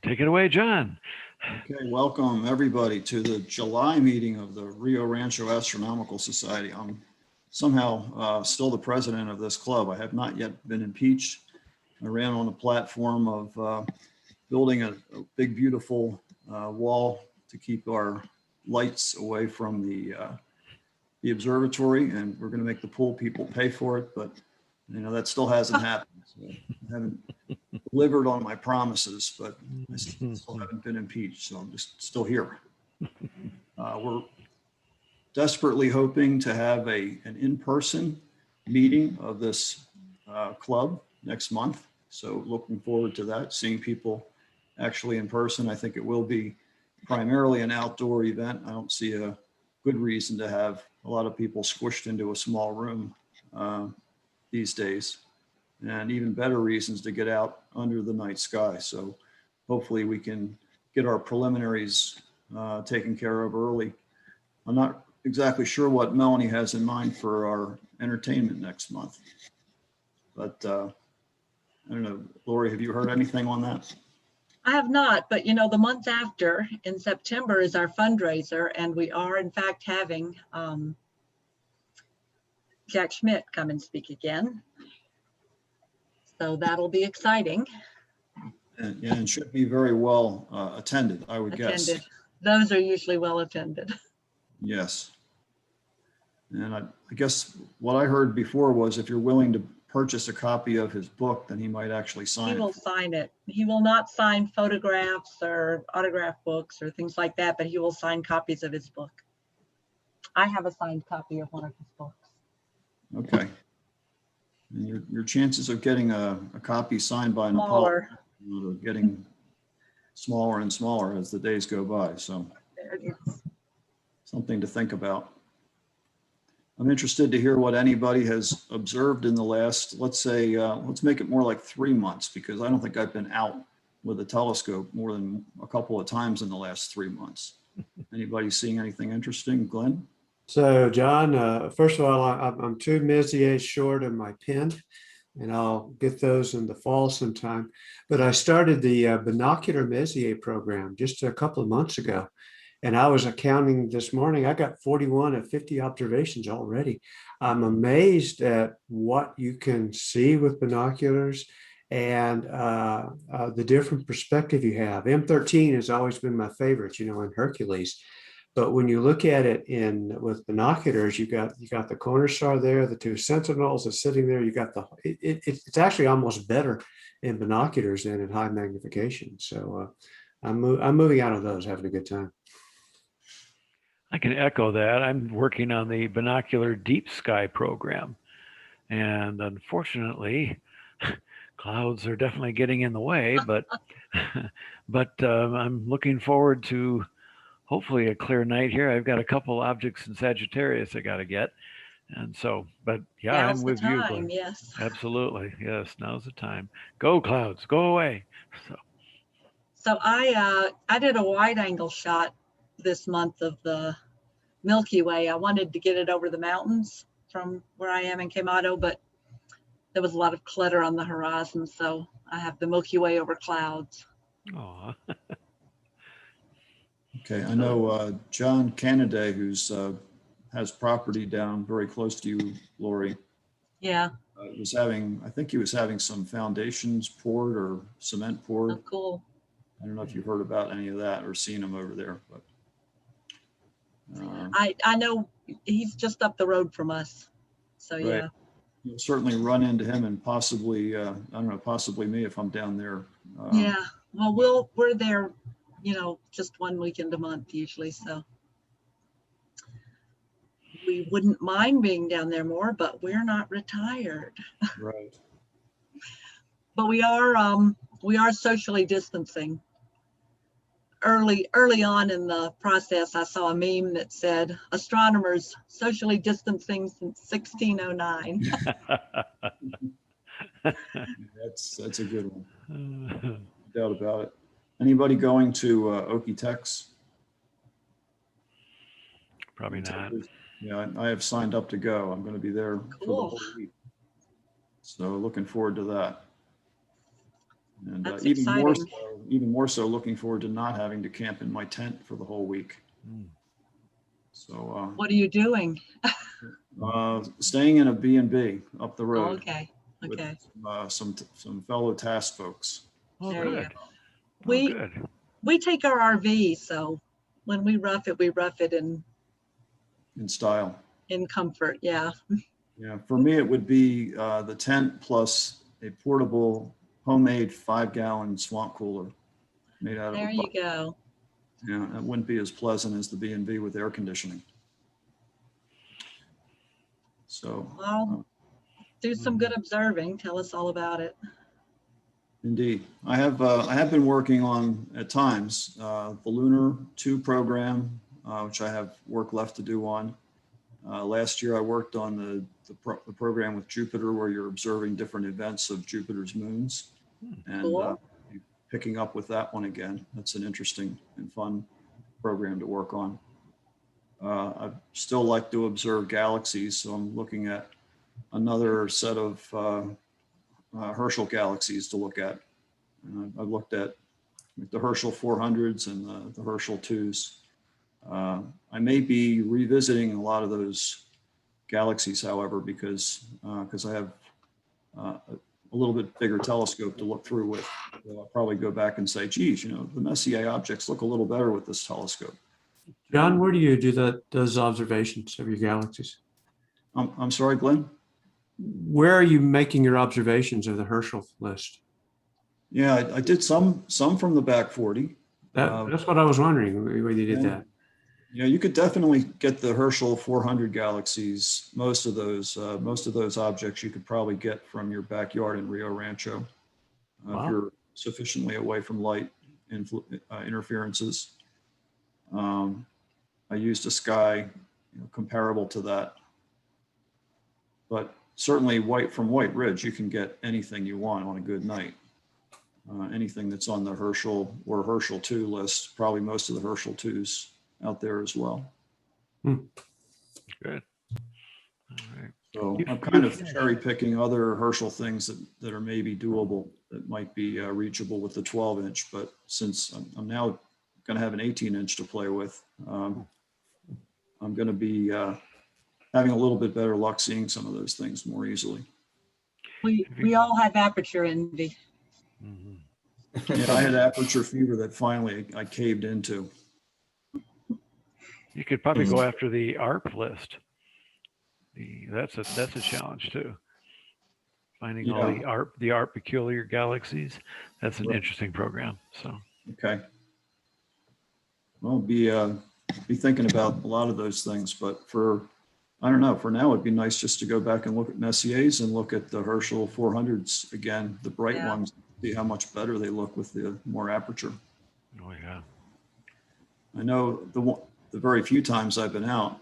Take it away, John. Okay, welcome everybody to the July meeting of the Rio Rancho Astronomical Society. I'm somehow still the president of this club. I have not yet been impeached. I ran on the platform of building a big, beautiful wall to keep our lights away from the observatory, and we're going to make the pool people pay for it, but that still hasn't happened. So I haven't delivered on my promises, but I still haven't been impeached, so I'm just still here. We're desperately hoping to have an in-person meeting of this club next month. So looking forward to that, seeing people actually in person. I think it will be primarily an outdoor event. I don't see a good reason to have a lot of people squished into a small room these days, and even better reasons to get out under the night sky. So hopefully we can get our preliminaries taken care of early. I'm not exactly sure what Melanie has in mind for our entertainment next month, but I don't know. Lori, have you heard anything on that? I have not, but the month after in September is our fundraiser, and we are in fact having Jack Schmidt come and speak again. So that'll be exciting. And should be very well attended, I would guess. Those are usually well attended. Yes. And I guess what I heard before was if you're willing to purchase a copy of his book, then he might actually sign it. He will sign it. He will not sign photographs or autograph books or things like that, but he will sign copies of his book. I have a signed copy of one of his books. Okay. And your chances of getting a copy signed by an Apollo are getting smaller and smaller as the days go by. So there it is. Something to think about. I'm interested to hear what anybody has observed in the last, let's say, let's make it more like 3 months, because I don't think I've been out with a telescope more than a couple of times in the last 3 months. Anybody seeing anything interesting? Glenn? So, John, first of all, I'm 2 Messiers short of my pen, and I'll get those in the fall sometime. But I started the binocular Messier program just a couple of months ago. And I was counting this morning, I got 41 of 50 observations already. I'm amazed at what you can see with binoculars and the different perspective you have. M13 has always been my favorite, in Hercules. But when you look at it with binoculars, you got the corner star there, the 2 sentinels are sitting there. You got it's actually almost better in binoculars than in high magnification. So I'm moving out of those, having a good time. I can echo that. I'm working on the binocular deep sky program, and unfortunately, clouds are definitely getting in the way. But I'm looking forward to hopefully a clear night here. I've got a couple objects in Sagittarius I got to get, and so. But yeah, now's I'm with the time, you, Glenn. yes. Absolutely, yes. Now's the time. Go clouds, go away. So I did a wide angle shot this month of the Milky Way. I wanted to get it over the mountains from where I am in Quemado, but there was a lot of clutter on the horizon, so I have the Milky Way over clouds. Aw. Okay, I know John Canaday, who's has property down very close to you, Lori. Yeah. Was having, I think he was having some foundations poured or cement poured. Oh, cool. I don't know if you've heard about any of that or seen him over there, but. I know he's just up the road from us, so right. Yeah. You'll certainly run into him and possibly, I don't know, possibly me if I'm down there. Yeah, well, we're there, just 1 weekend a month usually, so we wouldn't mind being down there more, but we're not retired. Right. But we are socially distancing. Early on in the process, I saw a meme that said astronomers socially distancing since 1609. That's a good one. No doubt about it. Anybody going to Okie-Tex? Probably not. Yeah, I have signed up to go. I'm going to be there for the whole week. So looking forward to that. And That's even exciting. more so looking forward to not having to camp in my tent for the whole week. Mm. So What are you doing? staying in a B&B up the Oh, road okay. with Okay. some fellow task folks. Oh, There you good. go. Oh, We good. we take our RV, so when we rough it In style. in comfort. Yeah. Yeah, for me, it would be the tent plus a portable homemade 5-gallon swamp cooler made out of There a you bucket. go. Yeah, it wouldn't be as pleasant as the B&B with air conditioning. So, Well, do some good observing. Tell us all about it. indeed, I have been working on at times the Lunar 2 program, which I have work left to do on. Last year, I worked on the program with Jupiter, where you're observing different events of Jupiter's moons, and Cool. picking up with that one again. That's an interesting and fun program to work on. I still like to observe galaxies, so I'm looking at another set of Herschel galaxies to look at. And I've looked at the Herschel 400s and the Herschel 2s. I may be revisiting a lot of those galaxies, however, because I have a little bit bigger telescope to look through with. So I'll probably go back and say, geez, the Messier objects look a little better with this telescope. John, where do you do those observations of your galaxies? I'm sorry, Glenn? Where are you making your observations of the Herschel list? Yeah, I did some from the back 40. That's what I was wondering, where you did Yeah. that. Yeah, you could definitely get the Herschel 400 galaxies. Most of those objects you could probably get from your backyard in Rio Rancho, Wow. if you're sufficiently away from light interferences. I used a sky comparable to that, but certainly from White Ridge, you can get anything you want on a good night. Anything that's on the Herschel or Herschel 2 list, probably most of the Herschel 2s out there as well. Good. All right. So You- I'm you kind of finished. cherry picking other Herschel things that are maybe doable, that might be reachable with the 12-inch. But since I'm now going to have an 18-inch to play with, I'm going to be having a little bit better luck seeing some of those things more easily. We all have aperture envy. Mhm. Yeah, I had aperture fever that finally I caved into. You could probably go after the ARP list. That's a challenge too. Finding all Yeah. the ARP peculiar galaxies. That's an Right. interesting program. So Okay. Well, be thinking about a lot of those things, but I don't know, for now, it'd be nice just to go back and look at Messier's and look at the Herschel 400s again, the bright Yeah. ones, see how much better they look with the more aperture. oh yeah. I know the very few times I've been out,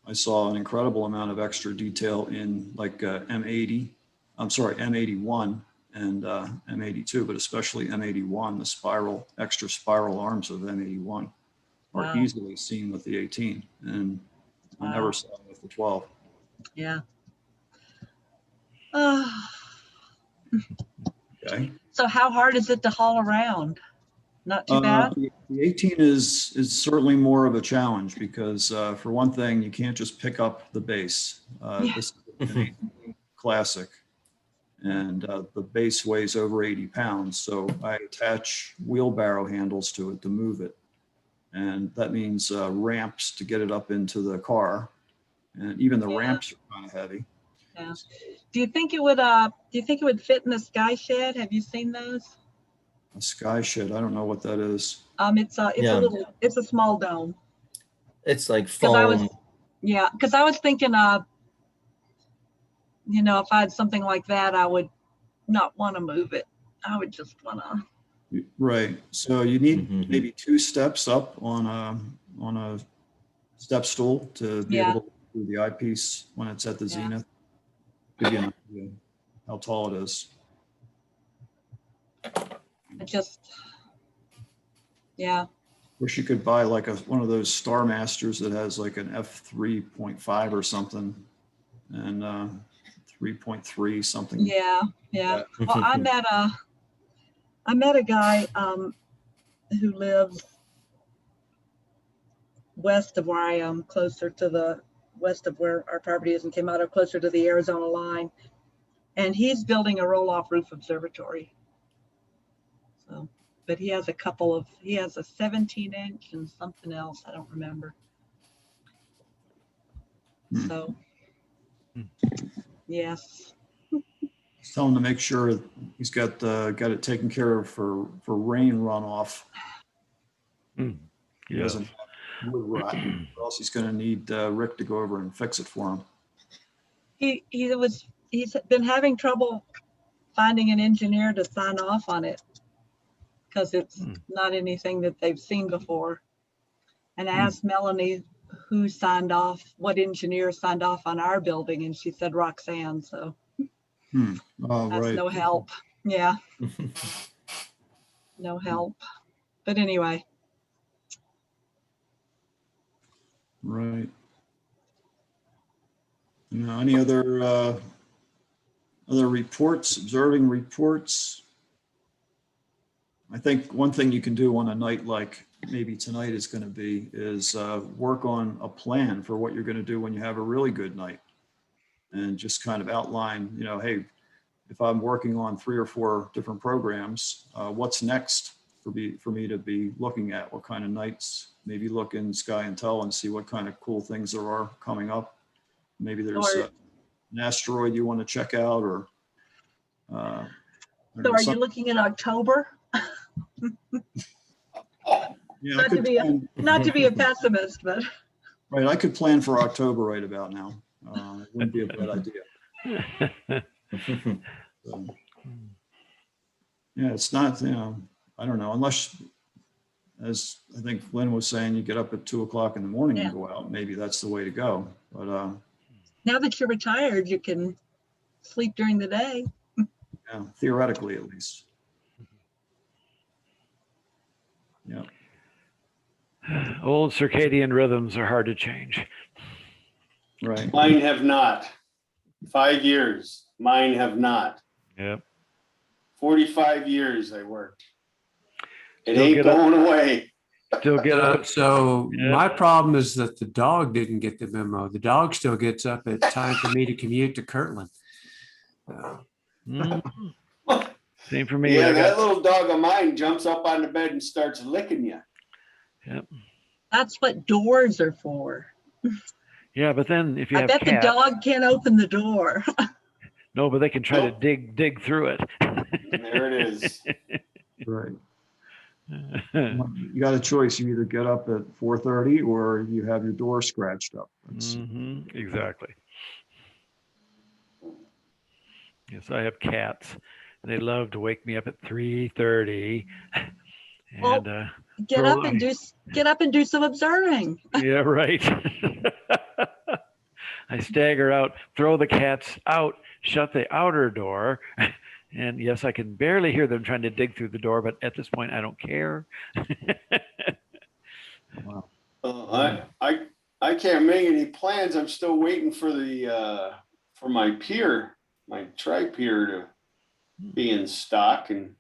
I saw an incredible amount of extra detail in like M80, M81 and M82, but especially M81, the extra spiral arms of M81 are Wow. easily seen with the 18, and I never Wow. saw them with the 12. Yeah. Okay. So how hard is it to haul around? Not too bad? The 18 is certainly more of a challenge because for one thing, you can't just pick up the base. Yeah. This is an 18 classic, and the base weighs over 80 pounds. So I attach wheelbarrow handles to it to move it. And that means ramps to get it up into the car. And even the Yeah. ramps are kind of heavy. Yeah. Do you think it would fit in the sky shed? Have you seen those? A sky shed, I don't know what that is. Yeah. It's a small dome. It's like Because I was foam. thinking if I had something like that, I would not want to move it. I would just want to. Right. So you need Mhm. maybe 2 steps up on a step stool to be Yeah. able to do the eyepiece when it's at the Yeah. zenith. Give you an idea how tall it is. Yeah. Wish you could buy like one of those Star Masters that has like an f3.5 or something, and 3.3 something. Yeah. Yeah. Well, I met a guy who lives west of where I am, closer to the west of where our property is in Quemado, closer to the Arizona line. And he's building a roll-off roof observatory. So, but he has he has a 17-inch and something else, I don't remember. So, yes. Just tell him to make sure he's got it taken care of for rain runoff. He Yeah. doesn't have wood rot, or else he's going to need Rick to go over and fix it for him. He's been having trouble finding an engineer to sign off on it because it's not anything that they've seen before. And I asked Melanie who signed off, what engineer signed off on our building, and she said Roxanne. So Oh, that's right. no help. Yeah, no help. But anyway. Right. Any other reports, observing reports? I think one thing you can do on a night like maybe tonight is going to be is work on a plan for what you're going to do when you have a really good night, and just kind of outline, hey, if I'm working on 3 or 4 different programs, what's next for me to be looking at? What kind of nights? Maybe look in Sky and Tell and see what kind of cool things there are coming up. Maybe there's an asteroid you want to check out, or So are you looking at October? Yeah, not to be a pessimist, but right, I could plan for October right about now. It wouldn't be a bad idea. So, yeah, it's not, I don't know, unless, as I think Lynn was saying, you get up at 2 o'clock in the morning and go out. Maybe that's the way to go. But now that you're retired, you can sleep during the day. yeah, theoretically, at least. Yeah. Old circadian rhythms are hard to change. Right. Mine have not. 5 years. Mine have not. Yep. 45 years I worked. It Still ain't get up. going away. Still get up. So Yeah. my problem is that the dog didn't get the memo. The dog still gets up at time for me to commute to Kirtland. Same for me. Yeah, that little dog of mine jumps up on the bed and starts licking you. Yep. That's what doors are for. Yeah, but then if you have I bet cats, the dog can't open the door. no, but they can try to dig through it. There it is. Right. You got a choice. You either get up at 4:30 or you have your door scratched up. Exactly. Yes, I have cats. They love to wake me up at 3:30. And get up and do some observing. Yeah, right. I stagger out, throw the cats out, shut the outer door. And yes, I can barely hear them trying to dig through the door, but at this point, I don't care. Wow. I can't make any plans. I'm still waiting for for my pier, my tri-pier to be in stock, and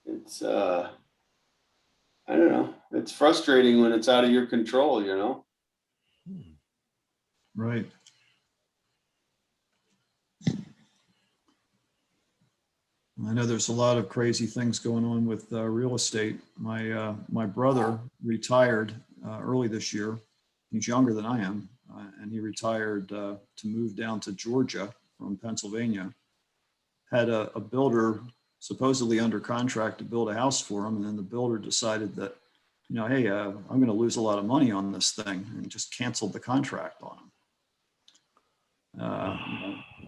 it's I don't know. It's frustrating when it's out of your control, Right. I know there's a lot of crazy things going on with real estate. My brother retired early this year. He's younger than I am, and he retired to move down to Georgia from Pennsylvania. Had a builder supposedly under contract to build a house for him, and then the builder decided that, hey, I'm going to lose a lot of money on this thing, and just canceled the contract on him.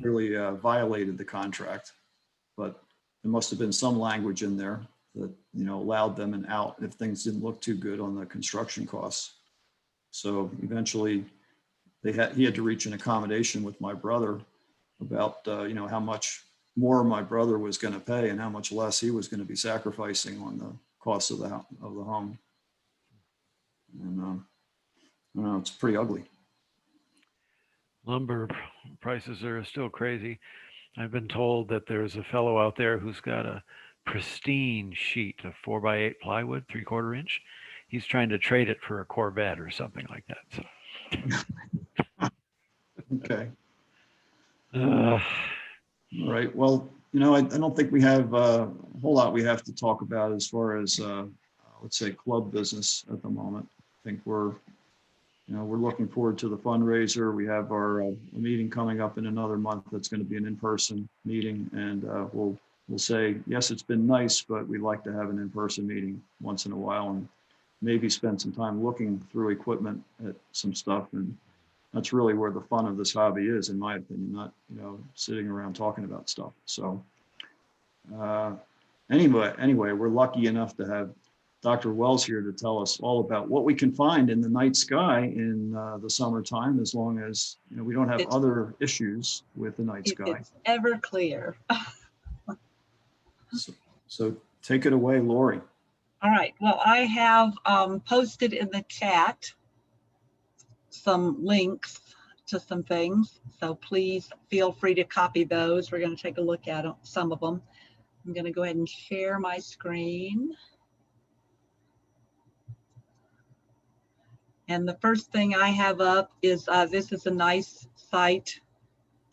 Really violated the contract, but there must have been some language in there that allowed them an out if things didn't look too good on the construction costs. So eventually he had to reach an accommodation with my brother about how much more my brother was going to pay and how much less he was going to be sacrificing on the cost of the home. And I don't know, it's pretty ugly. Lumber prices are still crazy. I've been told that there's a fellow out there who's got a pristine sheet of 4x8 plywood, 3/4 inch. He's trying to trade it for a Corvette or something like that. So, Okay. uh, All right. Well, I don't think we have a whole lot we have to talk about as far as, let's say, club business at the moment. I think we're looking forward to the fundraiser. We have our meeting coming up in another month. That's going to be an in-person meeting, and we'll say, yes, it's been nice, but we'd like to have an in-person meeting once in a while and maybe spend some time looking through equipment at some stuff. And that's really where the fun of this hobby is, in my opinion, not, sitting around talking about stuff. So anyway, we're lucky enough to have Dr. Wells here to tell us all about what we can find in the night sky in the summertime, as long as, we don't have other issues with the night sky. It's ever clear. So take it away, Lori. All right. Well, I have posted in the chat some links to some things. So please feel free to copy those. We're going to take a look at some of them. I'm going to go ahead and share my screen. And the first thing I have up is this is a nice site,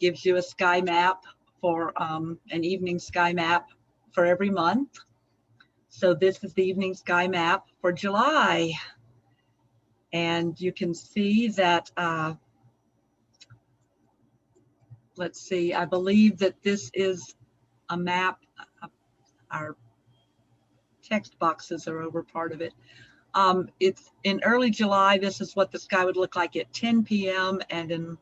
gives you a sky map for an evening sky map for every month. So this is the evening sky map for July. And you can see that, let's see, I believe that this is a map. Our text boxes are over part of it. It's in early July. This is what the sky would look like at 10 p.m. and in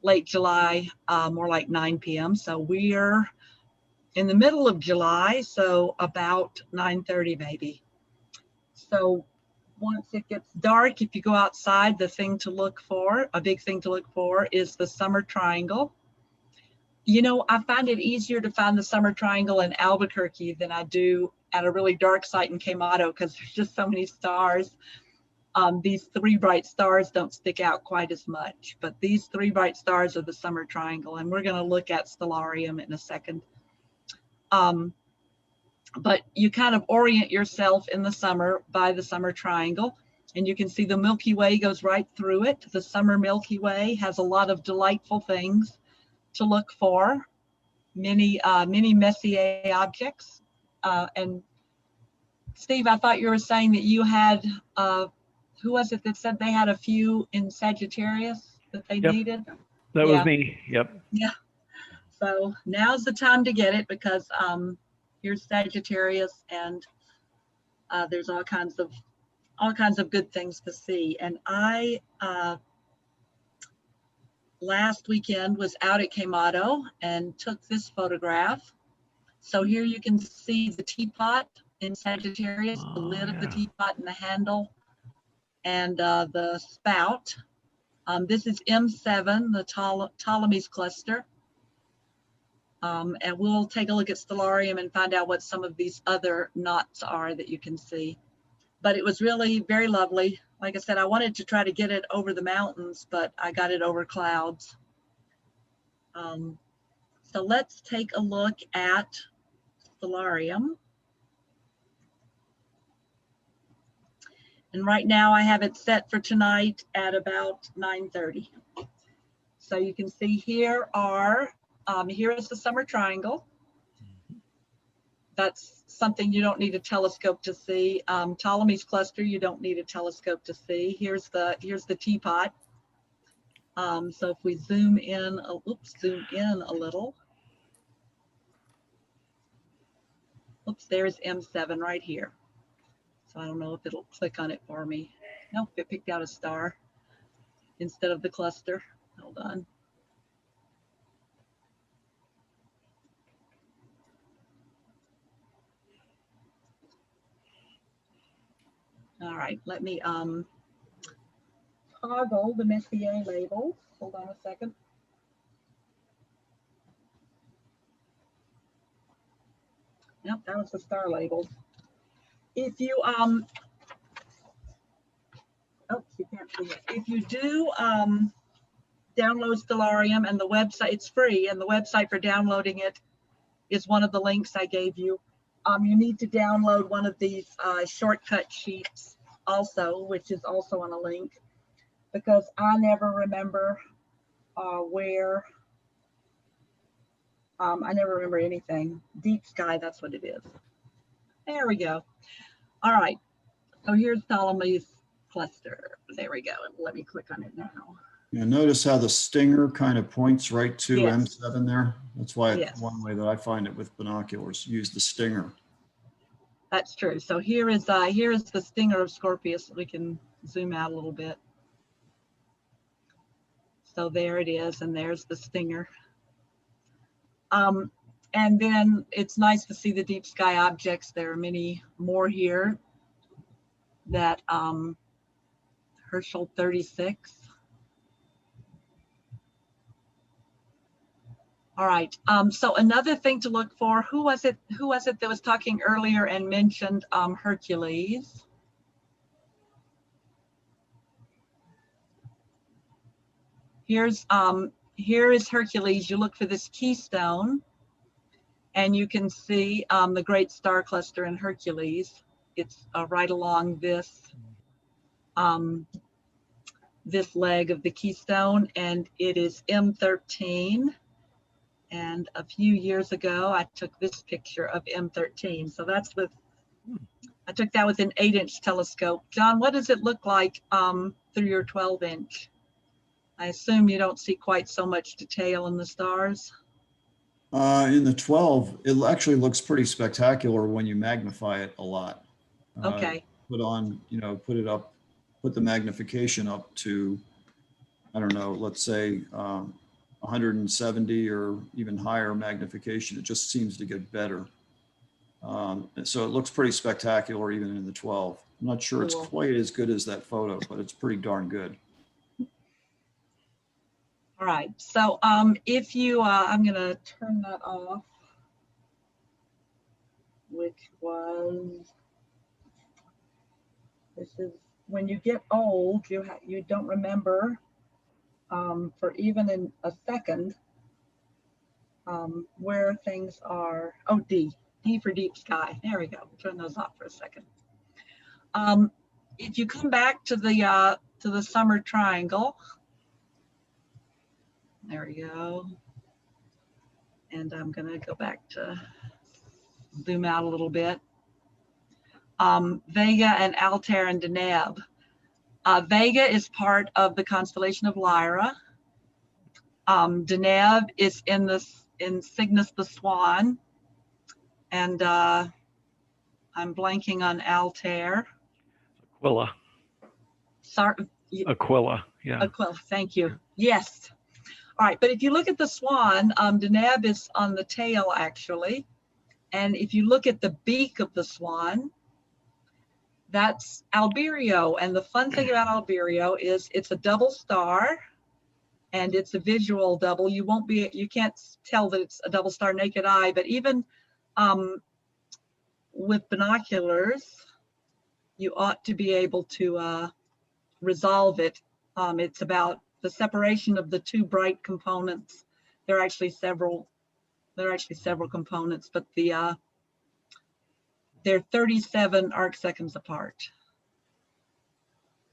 late July, more like 9 p.m. So we're in the middle of July, so about 9:30 maybe. So once it gets dark, if you go outside, the thing to look for, a big thing to look for, is the summer triangle. I find it easier to find the summer triangle in Albuquerque than I do at a really dark site in Quemado, because there's just so many stars. These three bright stars don't stick out quite as much, but these three bright stars are the summer triangle, and we're going to look at stellarium in a second. But you kind of orient yourself in the summer by the summer triangle, and you can see the Milky Way goes right through it. The summer Milky Way has a lot of delightful things to look for, many Messier objects. And Steve, I thought you were saying that you had, who was it that said they had a few in Sagittarius that they needed? That was me. Yep. Yeah. So now's the time to get it, because here's Sagittarius, and there's all kinds of good things to see. And I last weekend was out at Quemado and took this photograph. So here you can see the teapot in Sagittarius, the lid of the teapot and the handle, and the spout. This is M7, the Ptolemy's cluster. And we'll take a look at stellarium and find out what some of these other knots are that you can see. But it was really very lovely. Like I said, I wanted to try to get it over the mountains, but I got it over clouds. So let's take a look at stellarium. And right now I have it set for tonight at about 9:30. So you can see here is the summer triangle. That's something you don't need a telescope to see. Ptolemy's cluster, you don't need a telescope to see. Here's the teapot. So if we zoom in a little. Oops, there's M7 right here. So I don't know if it'll click on it for me. Nope, it picked out a star instead of the cluster. Hold on. All right, let me toggle the Messier labels. Hold on a second. Yep, that was the star labels. If you you can't see it. If you do download stellarium, and the website, it's free, and the website for downloading it is one of the links I gave you. you need to download one of these shortcut sheets also, which is also on a link, because I never remember where, I never remember anything. Deep sky, that's what it is. There we go. All right, so here's Ptolemy's cluster. There we go. Let me click on it now. Yeah, notice how the stinger kind of points right to Yes. M7 there. That's why Yes. one way that I find it with binoculars, use the stinger. That's true. So here is the stinger of Scorpius. We can zoom out a little bit. So there it is, and there's the stinger. And then it's nice to see the deep sky objects. There are many more here that Herschel 36. All right. So another thing to look for, who was it that was talking earlier and mentioned Hercules? Here is Hercules. You look for this keystone, and you can see the great star cluster in Hercules. It's right along this this leg of the keystone, and it is M13. And a few years ago, I took this picture of M13. So that's with, I took that with an 8-inch telescope. John, what does it look like through your 12-inch? I assume you don't see quite so much detail in the stars. In the 12, it actually looks pretty spectacular when you magnify it a lot. Okay. Put it up, put the magnification up to, I don't know, let's say 170 or even higher magnification. It just seems to get better. So it looks pretty spectacular even in the 12. I'm not sure it's Cool. quite as good as that photo, but it's pretty darn good. All right. So if you, I'm going to turn that off, which was, this is when you get old, you don't remember for even in a second where things are. Oh, D for deep sky. There we go. Turn those off for a second. If you come back to the summer triangle, there we go. And I'm going to go back to zoom out a little bit. Vega and Altair and Deneb. Vega is part of the constellation of Lyra. Deneb is in Cygnus the Swan. And I'm blanking on Altair. Aquila. Sorry. Aquila, yeah. Aquila, thank you. Yes. All right, but if you look at the swan, Deneb is on the tail actually. And if you look at the beak of the swan, that's Alberio. And the fun thing about Alberio is it's a double star and it's a visual double. You can't tell that it's a double star naked eye, but even with binoculars, you ought to be able to resolve it. It's about the separation of the two bright components. There are actually several components, but they're 37 arc seconds apart.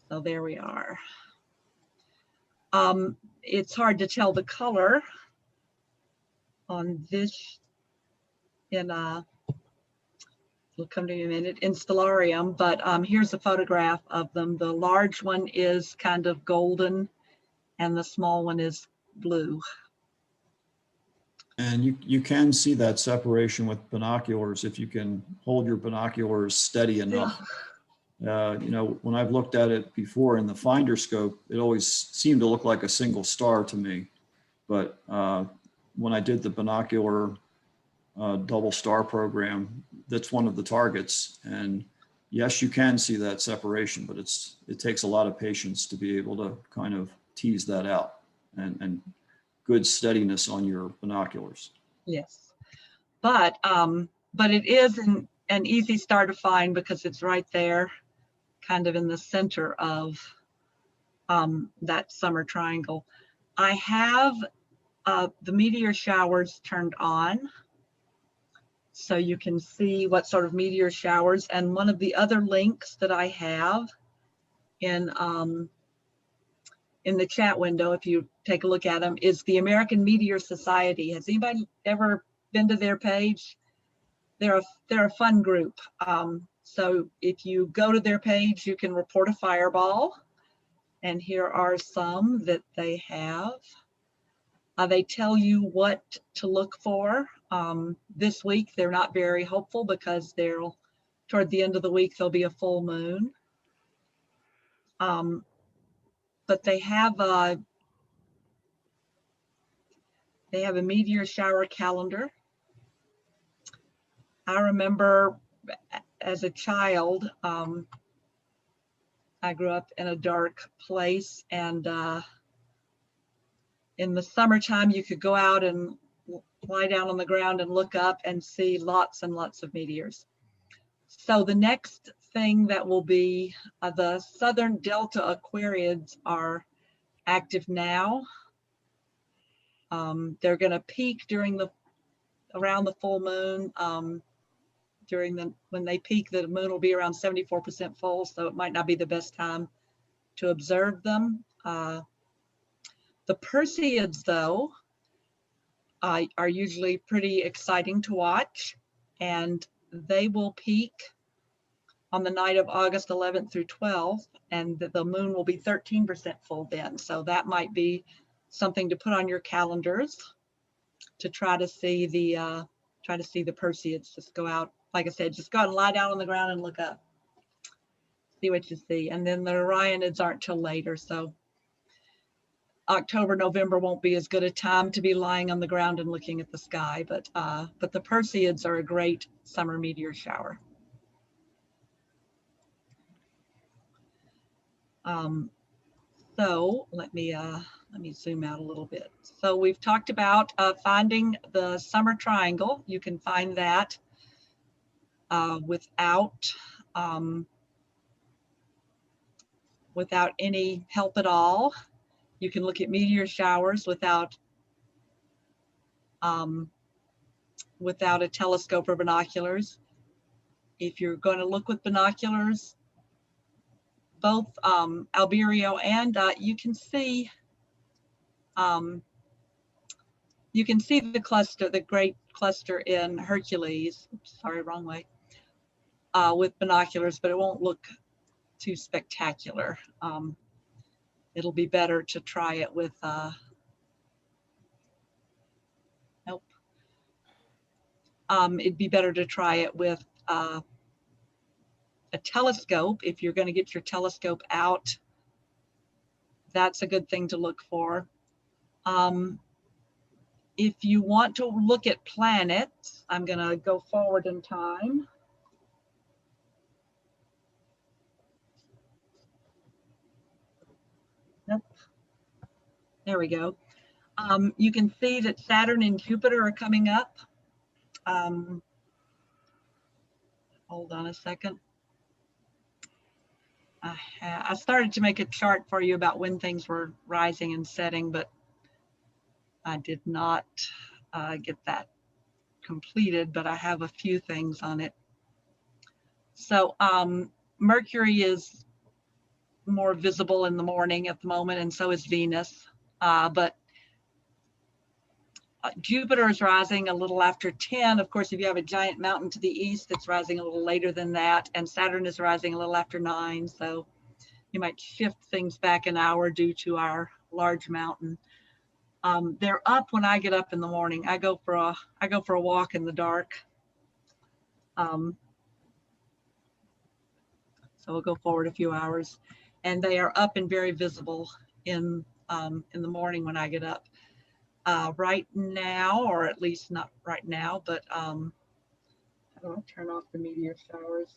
So there we are. It's hard to tell the color on this it'll come to you in a minute, in Stellarium, but here's a photograph of them. The large one is kind of golden and the small one is blue. And you can see that separation with binoculars if you can hold your binoculars steady enough. When I've looked at it before in the finder scope, it always seemed to look like a single star to me. But when I did the binocular double star program, that's one of the targets. And yes, you can see that separation, but it takes a lot of patience to be able to kind of tease that out and good steadiness on your binoculars. Yes, but it is an easy star to find because it's right there, kind of in the center of that summer triangle. I have the meteor showers turned on, So you can see what sort of meteor showers. And one of the other links that I have in the chat window, if you take a look at them, is the American Meteor Society. Has anybody ever been to their page? They're a fun group. So if you go to their page, you can report a fireball. And here are some that they have. They tell you what to look for. This week, they're not very hopeful because toward the end of the week, there'll be a full moon. But they have a meteor shower calendar. I remember as a child, I grew up in a dark place, and in the summertime, you could go out and lie down on the ground and look up and see lots and lots of meteors. So the next thing that will be, the Southern Delta Aquariids are active now. They're going to peak around the full moon. When they peak, the moon will be around 74% full, so it might not be the best time to observe them. The Perseids, though, are usually pretty exciting to watch, and they will peak on the night of August 11th through 12th, and the moon will be 13% full then. So that might be something to put on your calendars to try to see the Perseids. Just go out, like I said, just go out and lie down on the ground and look up, see what you see. And then the Orionids aren't till later, so October, November won't be as good a time to be lying on the ground and looking at the sky, but the Perseids are a great summer meteor shower. So let me zoom out a little bit. So we've talked about finding the summer triangle. You can find that without any help at all. You can look at meteor showers without a telescope or binoculars. If you're going to look with binoculars, both Albireo and you can see the cluster, the great cluster in Hercules. Oops, sorry, wrong way. With binoculars, but it won't look too spectacular. It'll be better to try it with nope. It'd be better to try it with a telescope. If you're going to get your telescope out, that's a good thing to look for. If you want to look at planets, I'm going to go forward in time. Nope. There we go. You can see that Saturn and Jupiter are coming up. Hold on a second. I started to make a chart for you about when things were rising and setting, but I did not get that completed, but I have a few things on it. So Mercury is more visible in the morning at the moment, and so is Venus. But Jupiter is rising a little after 10. Of course, if you have a giant mountain to the east, it's rising a little later than that. And Saturn is rising a little after 9. So you might shift things back an hour due to our large mountain. They're up when I get up in the morning. I go for a walk in the dark. So we'll go forward a few hours, and they are up and very visible in the morning when I get up. Right now, or at least not right now, but how do I turn off the meteor showers?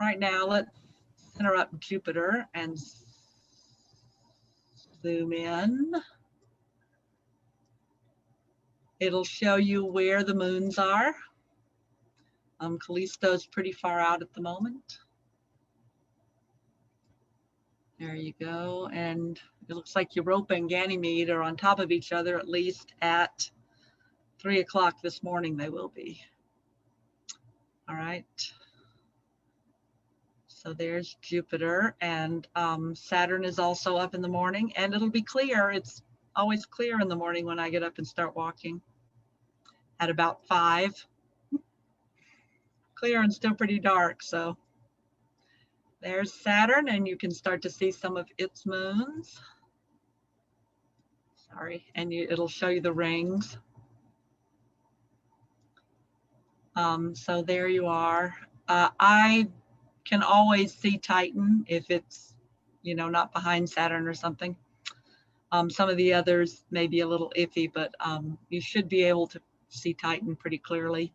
Right now, let's center up Jupiter and zoom in. It'll show you where the moons are. Callisto's pretty far out at the moment. There you go. And it looks like Europa and Ganymede are on top of each other, at least at 3 o'clock this morning they will be. All right. So there's Jupiter, and Saturn is also up in the morning, and it'll be clear. It's always clear in the morning when I get up and start walking at about 5. Clear and still pretty dark. So there's Saturn, and you can start to see some of its moons. Sorry, and it'll show you the rings. So there you are. I can always see Titan if it's, not behind Saturn or something. Some of the others may be a little iffy, but you should be able to see Titan pretty clearly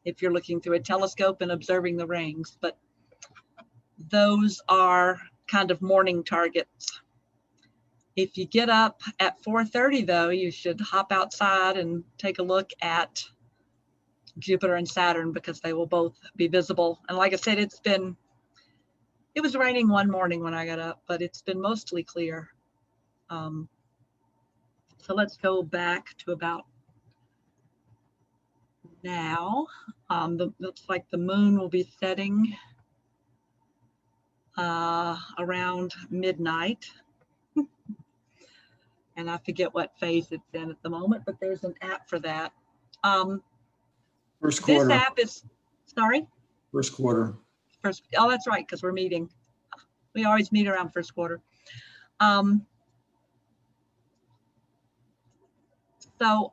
if you're looking through a telescope and observing the rings. But those are kind of morning targets. If you get up at 4:30 though, you should hop outside and take a look at Jupiter and Saturn, because they will both be visible. And like I said, it was raining one morning when I got up, but it's been mostly clear. So let's go back to about now. Looks like the moon will be setting around midnight. And I forget what phase it's in at the moment, but there's an app for that. First quarter. This app is, sorry? First quarter. Oh, that's right, because we're meeting. We always meet around first quarter. So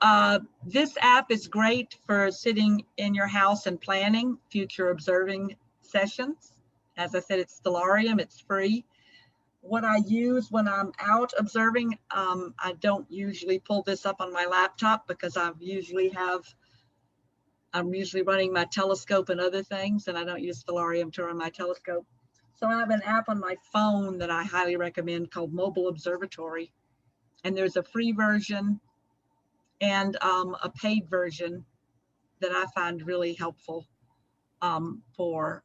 this app is great for sitting in your house and planning future observing sessions. As I said, it's Stellarium, it's free. What I use when I'm out observing, I don't usually pull this up on my laptop because I'm usually running my telescope and other things, and I don't use Stellarium to run my telescope. So I have an app on my phone that I highly recommend called Mobile Observatory. And there's a free version and a paid version that I find really helpful for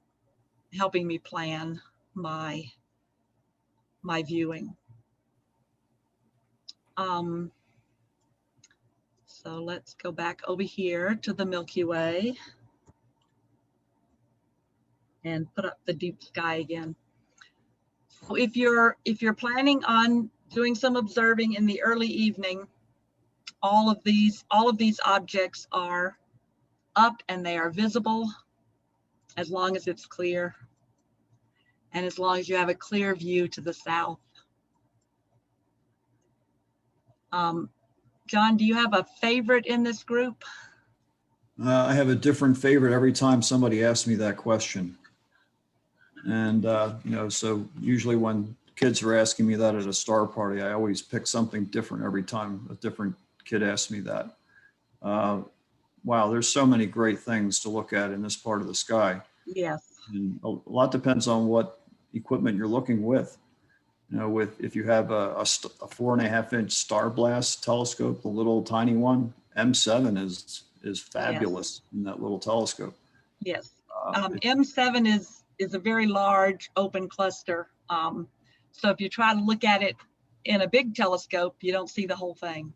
helping me plan my viewing. So let's go back over here to the Milky Way and put up the deep sky again. So if you're planning on doing some observing in the early evening, all of these objects are up and they are visible as long as it's clear and as long as you have a clear view to the south. John, do you have a favorite in this group? I have a different favorite every time somebody asks me that question. And, so usually when kids are asking me that at a star party, I always pick something different every time a different kid asks me that. Wow, there's so many great things to look at in this part of the sky. Yes. And a lot depends on what equipment you're looking with. If you have a 4.5-inch Star Blast telescope, the little tiny one, M7 is fabulous in that little telescope. Yes. M7 is a very large open cluster. So if you try to look at it in a big telescope, you don't see the whole thing.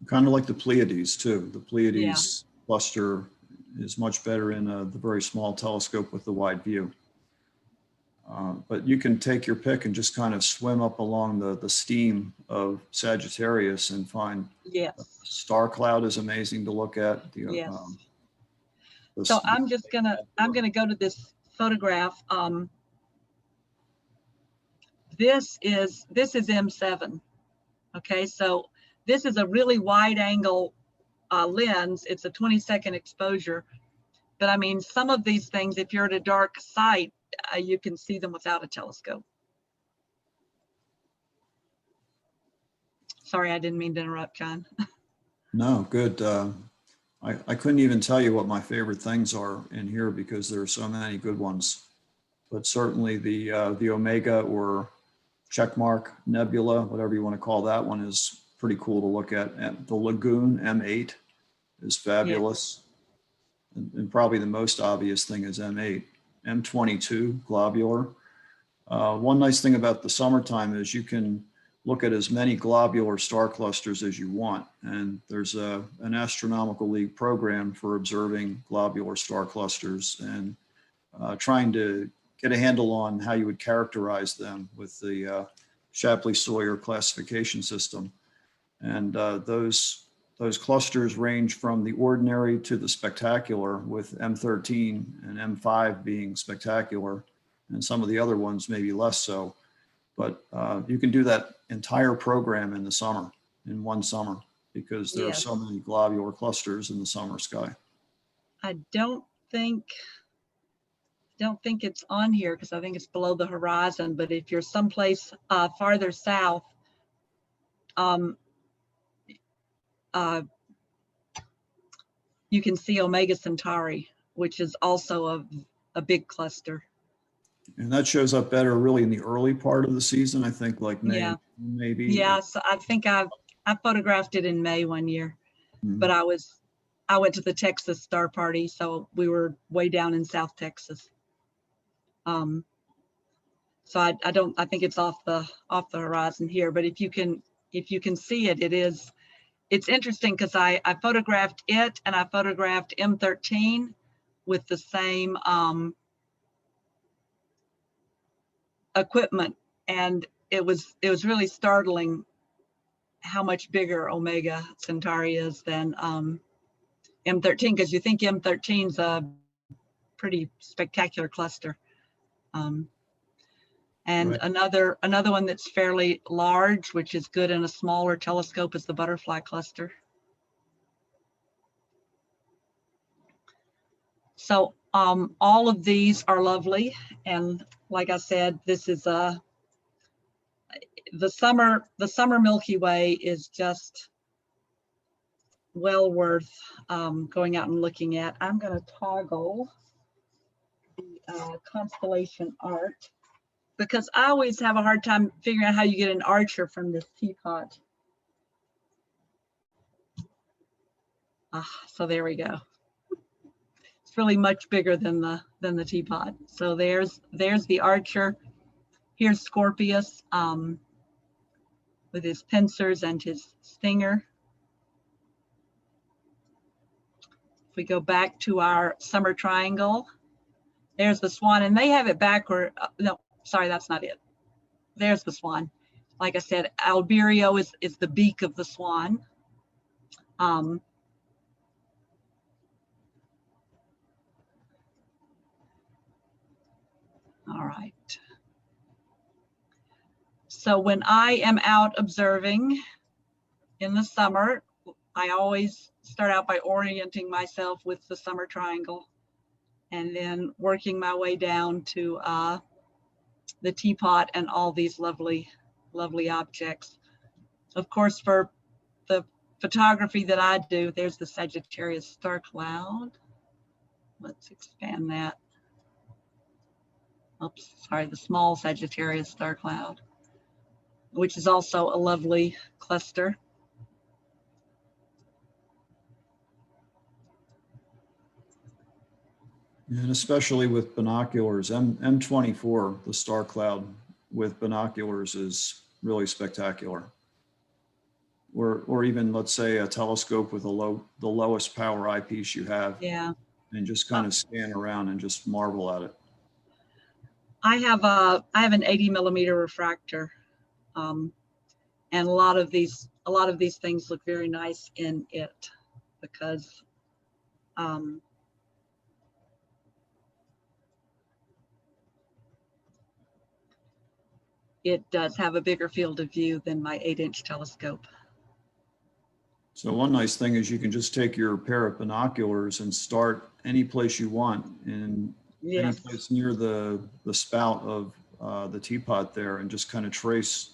Kind of like the Pleiades too. The Pleiades cluster is much better in the very small telescope with the wide view. But you can take your pick and just kind of swim up along the steam of Sagittarius and find star cloud is amazing to look at. So I'm gonna go to this photograph. This is M7. Okay, so this is a really wide angle lens. It's a 22nd exposure. But I mean, some of these things, if you're at a dark site, you can see them without a telescope. Sorry, I didn't mean to interrupt, John. No, good. I couldn't even tell you what my favorite things are in here because there are so many good ones. But certainly the Omega or Checkmark Nebula, whatever you want to call that one, is pretty cool to look at. And the Lagoon M8 is fabulous. And probably the most obvious thing is M8. M22 globular. One nice thing about the summertime is you can look at as many globular star clusters as you want. And there's an astronomical league program for observing globular star clusters and trying to get a handle on how you would characterize them with the Shapley-Sawyer classification system. And those clusters range from the ordinary to the spectacular, with M13 and M5 being spectacular, and some of the other ones maybe less so. But you can do that entire program in the summer, in one summer, because there are so many globular clusters in the summer sky. I don't think it's on here because I think it's below the horizon, but if you're someplace farther south, you can see Omega Centauri, which is also a big cluster. And that shows up better really in the early part of the season, I think, like May, Yeah. maybe. Yeah, so I think I photographed it in May one year, Mhm. but I went to the Texas Star Party, so we were way down in South Texas. So I think it's off the horizon here, but if you can see it, it's interesting because I photographed it and I photographed M13 with the same equipment, and it was really startling how much bigger Omega Centauri is than M13, because you think M13 is a pretty spectacular cluster. And Right. another one that's fairly large, which is good in a smaller telescope, is the Butterfly cluster. So all of these are lovely, and like I said, this is the summer Milky Way is just well worth going out and looking at. I'm going to toggle the constellation art, because I always have a hard time figuring out how you get an archer from this teapot. So there we go. It's really much bigger than the teapot. So there's the archer. Here's Scorpius with his pincers and his stinger. If we go back to our summer triangle, there's the swan, and they have it backward. No, sorry, that's not it. There's the swan. Like I said, Alberio is the beak of the swan. All right. So when I am out observing in the summer, I always start out by orienting myself with the summer triangle and then working my way down to the teapot and all these lovely, lovely objects. Of course, for the photography that I do, there's the Sagittarius star cloud. Let's expand that. Oops, sorry, the small Sagittarius star cloud, which is also a lovely cluster. And especially with binoculars, M24, the star cloud with binoculars is really spectacular. Or even, let's say, a telescope with the lowest power eyepiece you have. Yeah. And just kind of scan around and just marvel at it. I have an 80 millimeter refractor, and a lot of these things look very nice in it because it does have a bigger field of view than my 8-inch telescope. So one nice thing is you can just take your pair of binoculars and start any place you want, in any place near the spout of the teapot there, and just kind of trace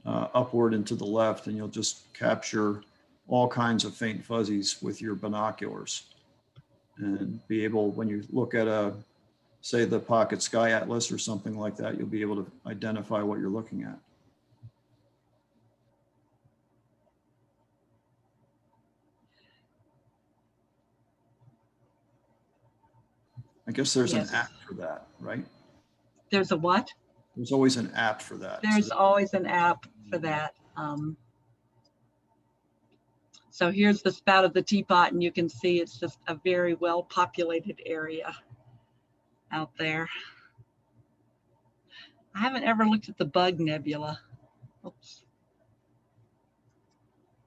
upward and to the left, and you'll just capture all kinds of faint fuzzies with your binoculars, and be able, when you look at say the Pocket Sky Atlas or something like that, you'll be able to identify what you're looking at. I guess there's an app for that, right? There's a what? There's always an app for that. So There's always an app for that. So here's the spout of the teapot, and you can see it's just a very well populated area out there. I haven't ever looked at the Bug Nebula. Oops.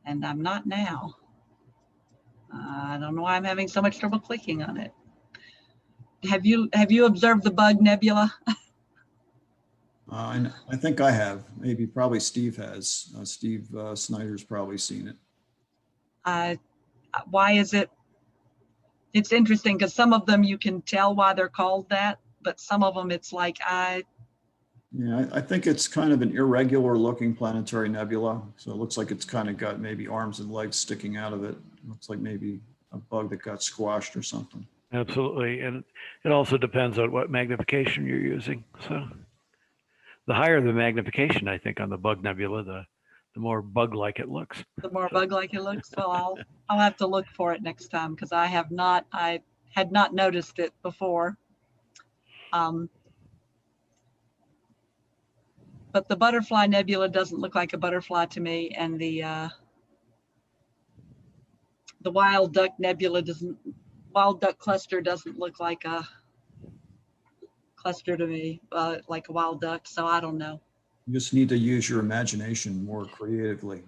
And I'm not now. I don't know why I'm having so much trouble clicking on it. Have you observed the Bug Nebula? I think I have. Maybe probably Steve has. Steve Snyder's probably seen it. Why is it? It's interesting because some of them you can tell why they're called that, but some of them it's like Yeah, I think it's kind of an irregular looking planetary nebula. So it looks like it's kind of got maybe arms and legs sticking out of it. Looks like maybe a bug that got squashed or something. Absolutely. And it also depends on what magnification you're using. So the higher the magnification, I think, on the Bug Nebula, the more bug-like it looks. the more bug-like it looks. Well, I'll have to look for it next time because I had not noticed it before. But the Butterfly Nebula doesn't look like a butterfly to me, and the Wild Duck Nebula Wild Duck Cluster doesn't look like a cluster to me, like a wild duck. So I don't know. You just need to use your imagination more creatively.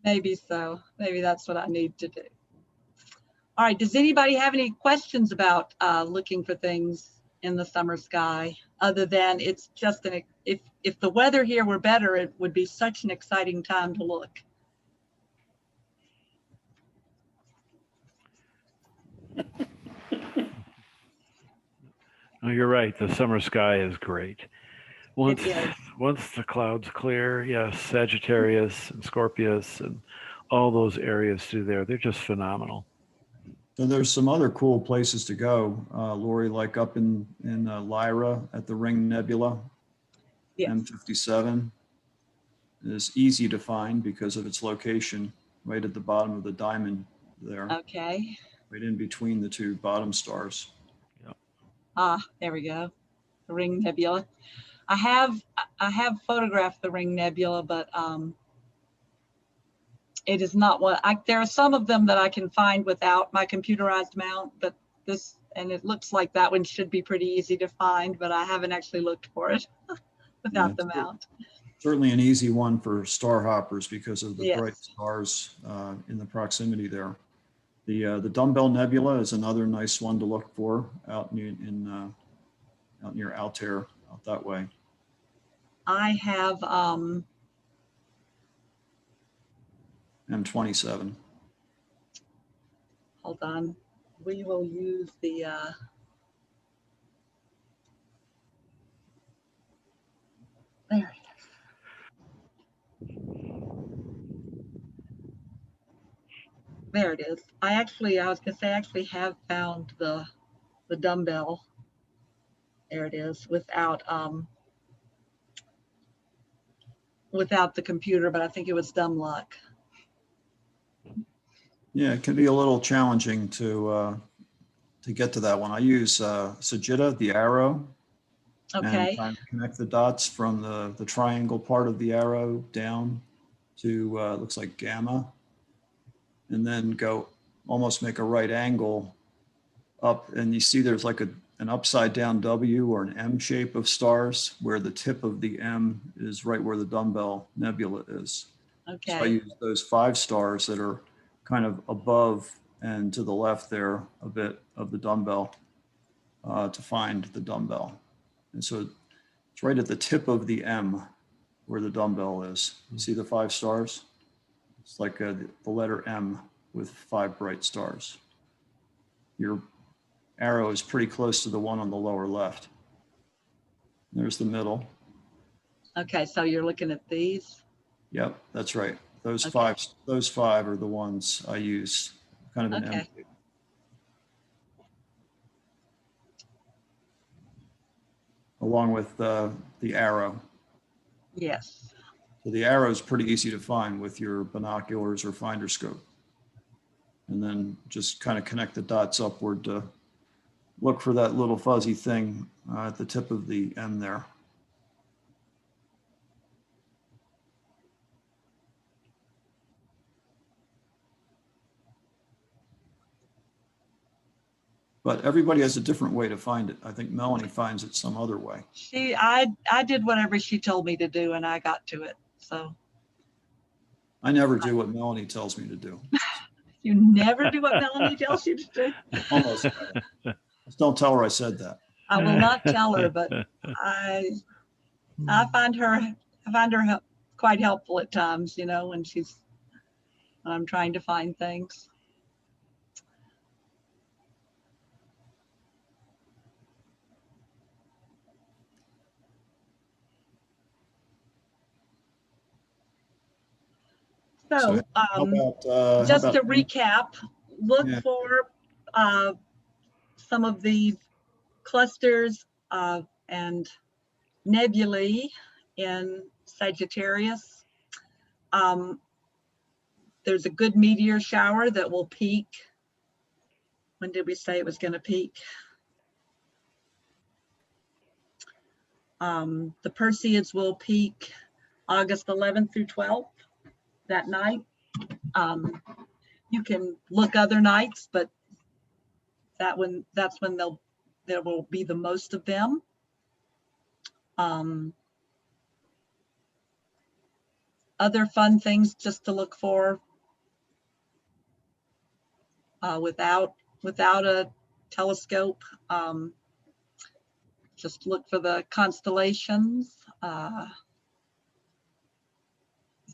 Maybe so. Maybe that's what I need to do. All right. Does anybody have any questions about looking for things in the summer sky, other than it's just if the weather here were better, it would be such an exciting time to look. Oh, you're right. The summer sky is great. Once It is. once the clouds clear, yes, Sagittarius and Scorpius and all those areas through there, they're just phenomenal. So there's some other cool places to go, Lori, like up in Lyra at the Ring Nebula. Yes. M57 is easy to find because of its location right at the bottom of the diamond there, Okay. right in between the two bottom stars. There we go. The Ring Nebula. I have photographed the Ring Nebula, but it is not one. There are some of them that I can find without my computerized mount, but it looks like that one should be pretty easy to find, but I haven't actually looked for it without the mount. Certainly an easy one for star hoppers because of the Yes. bright stars in the proximity there. The Dumbbell Nebula is another nice one to look for out near Altair, out that way. I have M27. hold on. We will use the there it is. There it is. I was gonna say I actually have found the dumbbell. There it is, without the computer, but I think it was dumb luck. Yeah, it can be a little challenging to get to that one. I use Sagitta, the arrow, Okay. and kind of connect the dots from the triangle part of the arrow down to looks like Gamma, and then go almost make a right angle up, and you see there's like an upside down W or an M shape of stars where the tip of the M is right where the Dumbbell Nebula is. Okay. So I use those 5 stars that are kind of above and to the left there a bit of the dumbbell to find the dumbbell. And so it's right at the tip of the M where the dumbbell is. You see the 5 stars? It's like the letter M with 5 bright stars. Your arrow is pretty close to the one on the lower left. There's the middle. Okay, so you're looking at these? Yep, that's right. Those Okay. five are the ones I use, kind of an Okay. M shape. Along with the arrow. Yes. So the arrow is pretty easy to find with your binoculars or finder scope. And then just kind of connect the dots upward to look for that little fuzzy thing at the tip of the M there. But everybody has a different way to find it. I think Melanie finds it some other way. I did whatever she told me to do and I got to it. So I never do what Melanie tells me to do. you never do what Melanie tells you to do. Almost never. Just don't tell her I said that. I will not tell her, but I find her quite helpful at times, you know, when I'm trying to find things. So, how about, just to recap, look Yeah. for some of the clusters and nebulae in Sagittarius. There's a good meteor shower that will peak. When did we say it was going to peak? The Perseids will peak August 11th through 12th that night. You can look other nights, but that's when there will be the most of them. Other fun things just to look for without a telescope. Just look for the constellations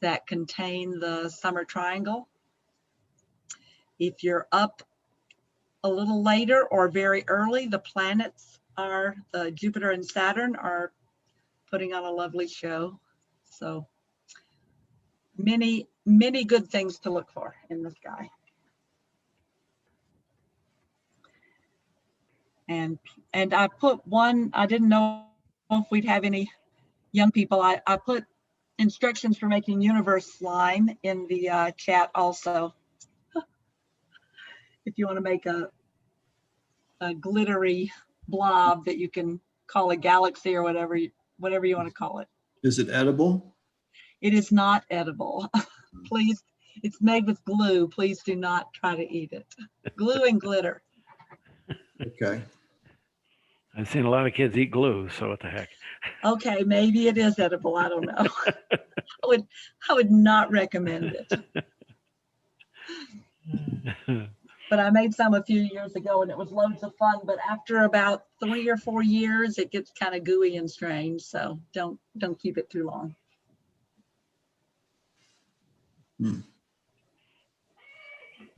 that contain the summer triangle. If you're up a little later or very early, the planets Jupiter and Saturn are putting on a lovely show. So many good things to look for in the sky. And I put one, I didn't know if we'd have any young people. I put instructions for making universe slime in the chat also. If you want to make a glittery blob that you can call a galaxy or whatever you want to call it. Is it edible? It is not edible. Please, it's made with glue. Please do not try to eat it. Glue and glitter. Okay. I've seen a lot of kids eat glue, so what the heck? Okay, maybe it is edible. I don't know. I would not recommend it. But I made some a few years ago and it was loads of fun. But after about 3 or 4 years, it gets kind of gooey and strange. So don't keep it too long.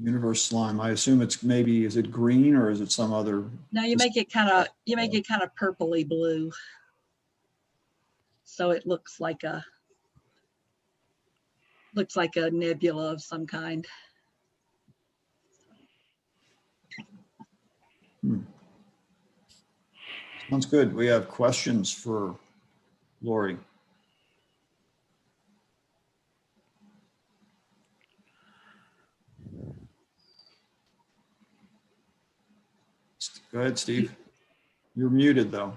Universe slime. I assume it's maybe, is it green or is it some other? No, you make it kind of purpley blue. So it looks like a nebula of some kind. Sounds good. We have questions for Lori. Go ahead, Steve. You're muted though.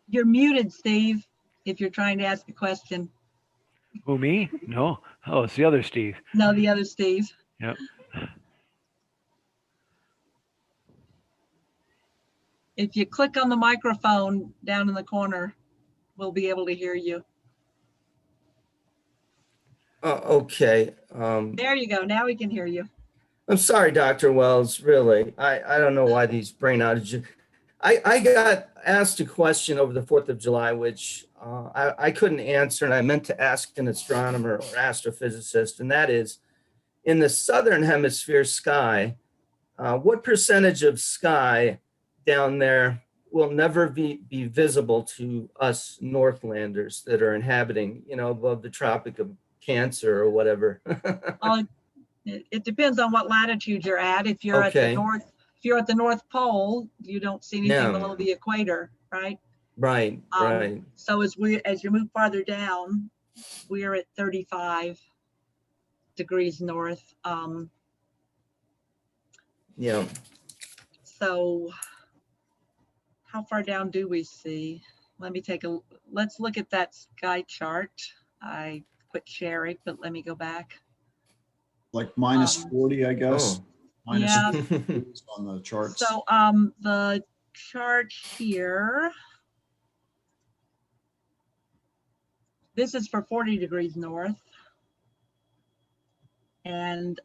You're muted, Steve, if you're trying to ask a question. Who, me? No. Oh, it's the other Steve. No, the other Steve. Yep. If you click on the microphone down in the corner, we'll be able to hear you. Okay. There you go. Now we can hear you. I'm sorry, Dr. Wells, really. I don't know why these brain outages. I got asked a question over the 4th of July, which I couldn't answer, and I meant to ask an astronomer or astrophysicist, and that is, in the southern hemisphere sky, what percentage of sky down there will never be visible to us Northlanders that are inhabiting, above the Tropic of Cancer or whatever? It depends on what latitude you're at. If you're Okay. if you're at the North Pole, you don't see anything below the equator, right? Right, right. So as you move farther down, we're at 35 degrees north. Yeah. So how far down do we see? Let's look at that sky chart. I quit sharing, but let me go back. Like minus 40, I guess. minus Yeah. 50 degrees on the charts. So the chart here, this is for 40 degrees north. And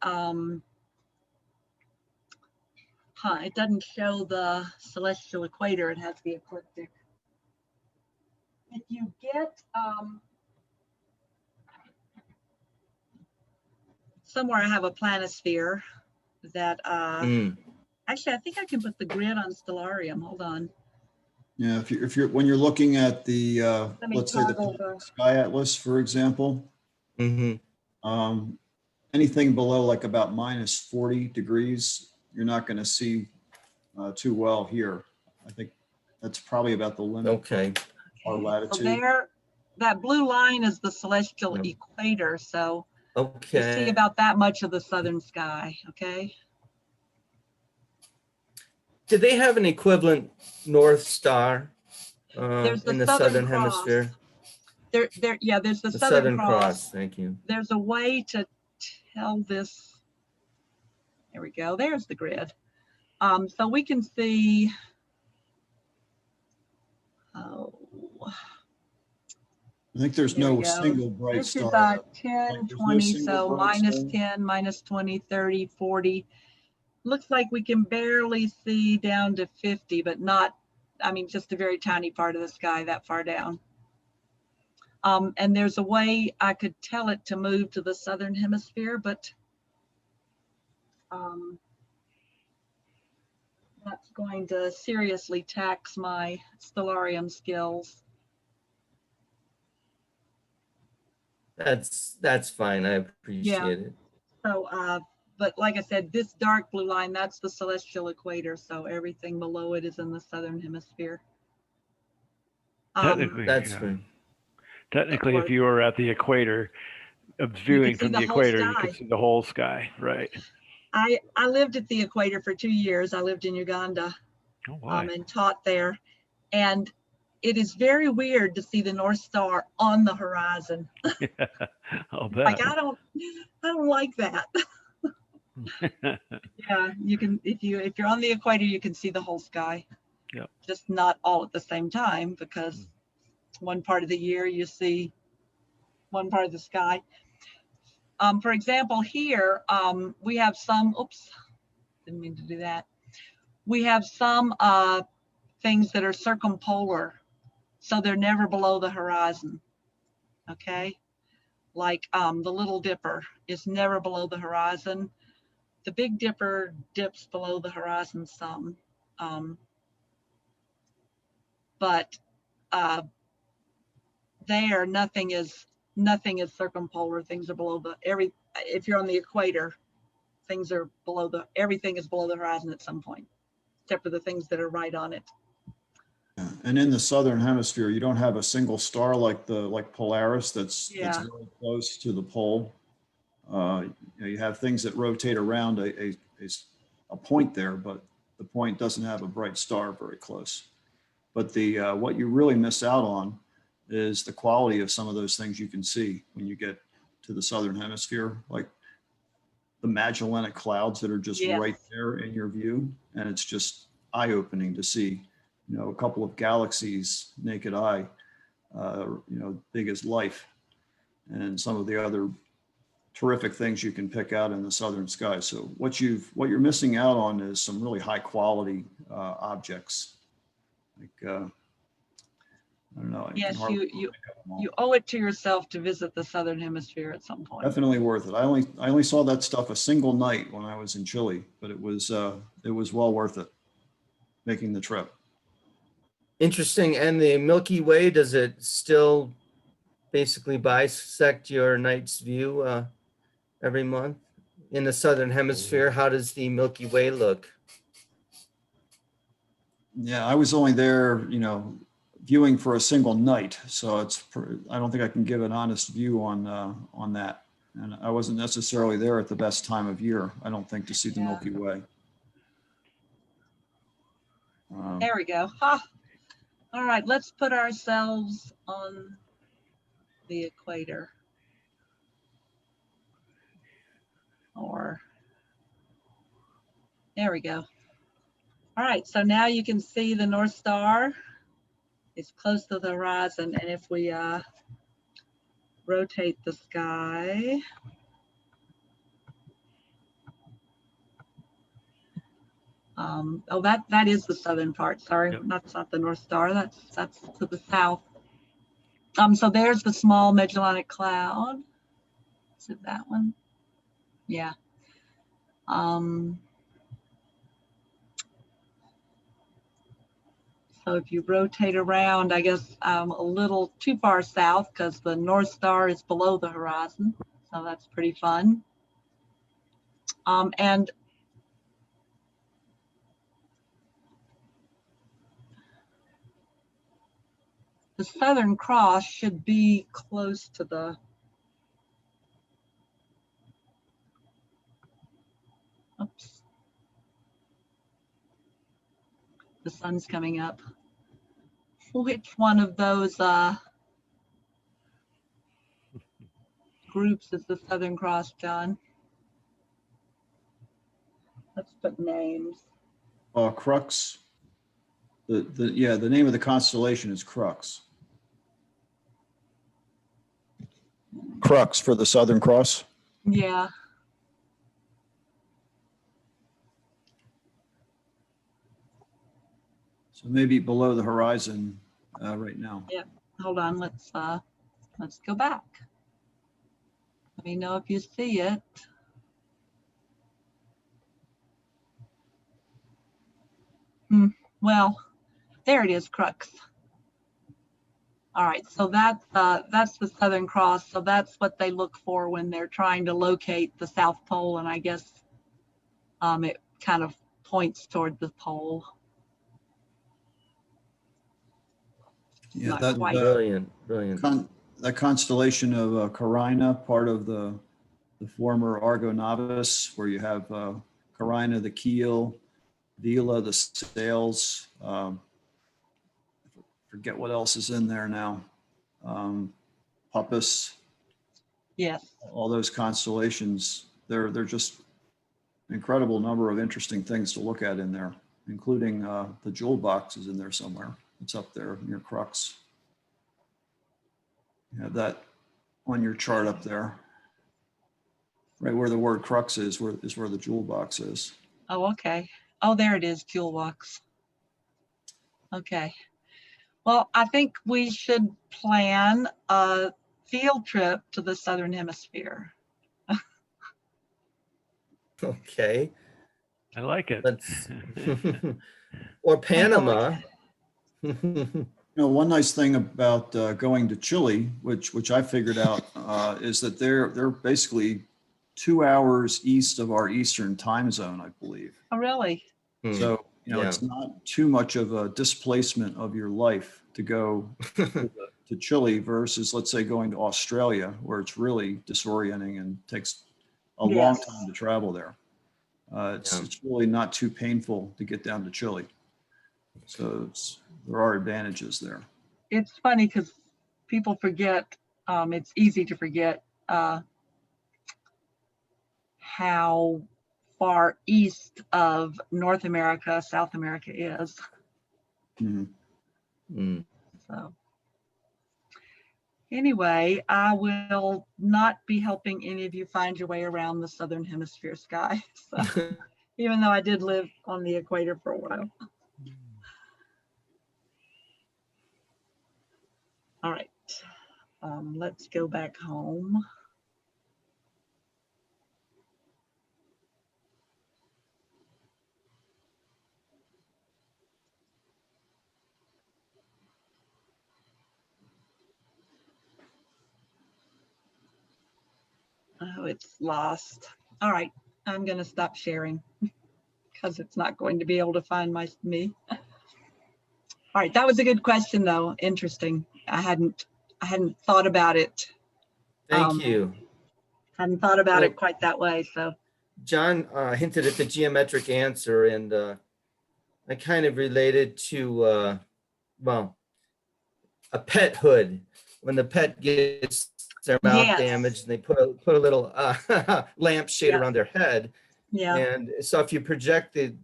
it doesn't show the celestial equator. It has the ecliptic. If you get somewhere I have a planisphere that actually I think I can put the grid on Stellarium. Hold on. Yeah, if you're when you're looking at the Let me let's say the toggle the sky atlas, for example, Mhm. anything below like about minus 40 degrees, you're not going to see too well here. I think that's probably about the limit Okay. of our so latitude. there, that blue line is the celestial Yep. equator. So you Okay. see about that much of the southern sky. Okay. Do they have an equivalent North Star There's the in the Southern Southern Cross. Hemisphere? Yeah, there's the The Southern Southern Cross. Cross, thank you. There's a way to tell this. There we go. There's the grid. So we can see. Oh, I think there's there we no go. single bright This is star. 10, There's no 20, single so bright minus star. 10, minus 20, 30, 40. Looks like we can barely see down to 50, but not, I mean, just a very tiny part of the sky that far down. And there's a way I could tell it to move to the southern hemisphere, but that's going to seriously tax my stellarium skills. That's fine. I appreciate it. So, but like I said, this dark blue line, that's the celestial equator. So everything below it is in the southern hemisphere. Technically, That's yeah. fine. Technically, if you were at the equator, viewing see from the the whole equator, you sky. could see the whole sky, right? I lived at the equator for 2 years. I lived in Uganda Oh, why? and taught there. And it is very weird to see the North Star on the horizon. Yeah, I'll bet. Like I don't like that. Yeah, you can if you're on the equator, you can see the whole sky. Yep. Just not all at the same time, because one part of the year you see one part of the sky. For example, here we have some. Oops, didn't mean to do that. We have some things that are circumpolar, so they're never below the horizon. Okay, like the Little Dipper is never below the horizon. The Big Dipper dips below the horizon some, but there nothing is circumpolar. Things are below the if you're on the equator, things are below everything is below the horizon at some point, except for the things that are right on it. Yeah. And in the southern hemisphere, you don't have a single star like Polaris that's very close to the pole. You have things that rotate around a point there, but the point doesn't have a bright star very close. But what you really miss out on is the quality of some of those things you can see when you get to the southern hemisphere, like the Magellanic clouds that are just right there in your view. And it's just eye-opening to see, a couple of galaxies naked eye, big as life, and some of the other terrific things you can pick out in the southern sky. So what you're missing out on is some really high quality objects. Like I don't know. Yes, you owe it to yourself to visit the southern hemisphere at some point. Definitely worth it. I only saw that stuff a single night when I was in Chile, but it was well worth it making the trip. Interesting. And the Milky Way, does it still basically bisect your night's view every month? In the southern hemisphere, how does the Milky Way look? Yeah, I was only there, viewing for a single night, so I don't think I can give an honest view on that. And I wasn't necessarily there at the best time of year, I don't think, to see the Milky Way. There we go. Ha. All right, let's put ourselves on the equator. There we go. All right, so now you can see the North Star. It's close to the horizon, and if we rotate the sky, oh, that is the southern part. Sorry, Yep. that's not the North Star. That's to the south. So there's the small Magellanic Cloud. Is it that one? Yeah. So if you rotate around, I guess a little too far south because the North Star is below the horizon. So that's pretty fun. And the Southern Cross should be close to the, oops, the sun's coming up. Which one of those groups is the Southern Cross, John? Let's put names. Crux. The name of the constellation is Crux. Crux for the Southern Cross. Yeah. So maybe below the horizon right now. Yeah. Hold on. Let's go back. Let me know if you see it. Well, there it is, Crux. All right, so that's the Southern Cross. So that's what they look for when they're trying to locate the South Pole, and I guess it kind of points toward the pole. Yeah, Not that quite. Brilliant, brilliant. that constellation of Carina, part of the former Argo Navis, where you have Carina, the keel, Vela, the sails. Forget what else is in there now. Puppis, Yes. all those constellations. They're just an incredible number of interesting things to look at in there, including the jewel box is in there somewhere. It's up there near Crux. You have that on your chart up there. Right where the word Crux is where the jewel box is. Oh, okay. Oh, there it is, Jewel Box. Okay. Well, I think we should plan a field trip to the Southern Hemisphere. Okay, I like it. let's, or Panama. One nice thing about going to Chile, which I figured out, is that they're basically 2 hours east of our Eastern time zone, I believe. Oh, really? So, it's not too much of a displacement of your life to go to Chile versus, let's say, going to Australia, where it's really disorienting and takes a long Yes. time to travel there. It's really not too painful to get down to Chile. So there are advantages there. It's funny because people forget, it's easy to forget how far east of North America, South America is. Mhm. So anyway, I will not be helping any of you find your way around the Southern Hemisphere sky. So, even though I did live on the equator for a while. All right, let's go back home. Oh, it's lost. All right, I'm going to stop sharing because it's not going to be able to find me. All right, that was a good question though. Interesting. I hadn't thought about it. Thank you. Hadn't thought about it quite that way. So John hinted at the geometric answer, and I kind of related to, well, a pet hood. When the pet gets their mouth Yes. damaged and they put a little lampshade Yeah. around their head, Yeah. And so if you project the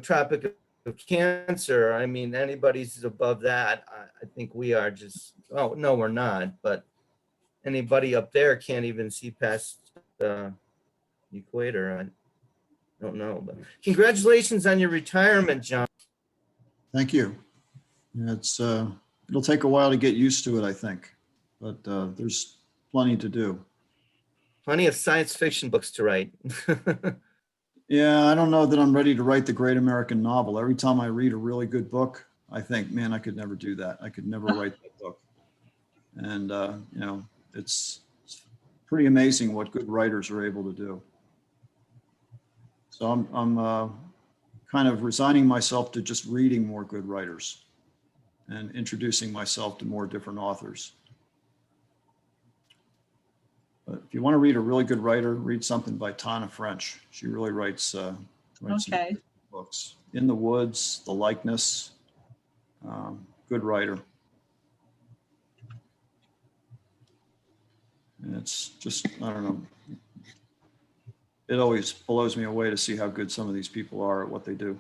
Tropic of Cancer, I mean, anybody's above that. I think we are just, oh, no, we're not, but anybody up there can't even see past the equator. I don't know, but congratulations on your retirement, John. Thank you. It'll take a while to get used to it, I think, but there's plenty to do. Plenty of science fiction books to write. Yeah, I don't know that I'm ready to write the great American novel. Every time I read a really good book, I think, man, I could never do that. I could never write that book. And, it's pretty amazing what good writers are able to do. So I'm kind of resigning myself to just reading more good writers and introducing myself to more different authors. But if you want to read a really good writer, read something by Tana French. She really writes some Okay. good books. In the Woods, The Likeness, good writer. And it's just, I don't know. It always blows me away to see how good some of these people are at what they do.